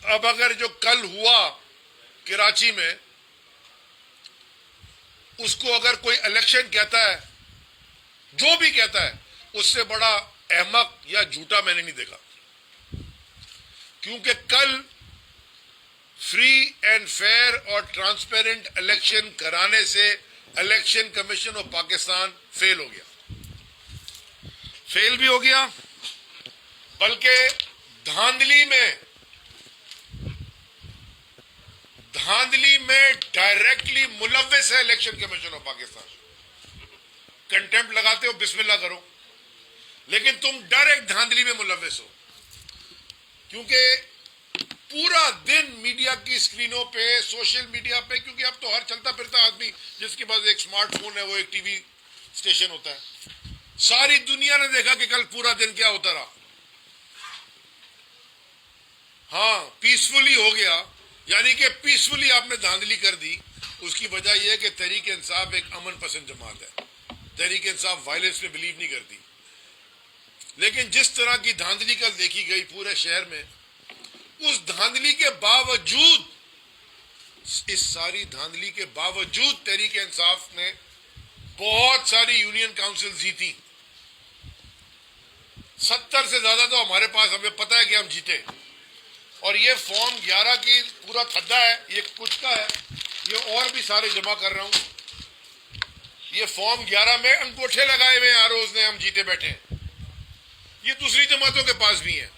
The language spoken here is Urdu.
اب اگر جو کل ہوا کراچی میں اس کو اگر کوئی الیکشن کہتا ہے، جو بھی کہتا ہے، اس سے بڑا احمق یا جھوٹا میں نے نہیں دیکھا. کیونکہ کل فری اینڈ فیئر اور ٹرانسپیرنٹ الیکشن کرانے سے الیکشن کمیشن آف پاکستان فیل ہو گیا. فیل بھی ہو گیا، بلکہ دھاندلی میں ڈائریکٹلی ملوث ہے election commission of Pakistan. Contempt لگاتے ہو، بسم اللہ کرو، لیکن تم ڈائریکٹ دھاندلی میں ملوث ہو. کیونکہ پورا دن میڈیا کی اسکرینوں پہ، سوشل میڈیا پہ، کیونکہ اب تو ہر چلتا پھرتا آدمی جس کے پاس ایک سمارٹ فون ہے وہ ایک ٹی وی اسٹیشن ہوتا ہے. ساری دنیا نے دیکھا کہ کل پورا دن کیا ہوتا رہا. ہاں پیسفلی ہو گیا، یعنی کہ پیسفلی آپ نے دھاندلی کر دی. اس کی وجہ یہ ہے کہ تحریک انصاف ایک امن پسند جماعت ہے. تحریک انصاف وائلنس میں بلیو نہیں کرتی. لیکن جس طرح کی دھاندلی کل دیکھی گئی پورے شہر میں، اس دھاندلی کے باوجود، اس ساری دھاندلی کے باوجود تحریک انصاف نے بہت ساری یونین کاؤنسل جیتی. 70 سے زیادہ تو ہمارے پاس، ہمیں پتہ ہے کہ ہم جیتے. اور یہ فارم 11 کی پورا تھدا ہے، یہ کچھ کا ہے، یہ اور بھی سارے جمع کر رہا ہوں. یہ فارم 11 میں انگوٹھے لگائے ہوئے ہیں، ہر روز نے ہم جیتے بیٹھے ہیں. یہ دوسری جماعتوں کے پاس بھی ہیں.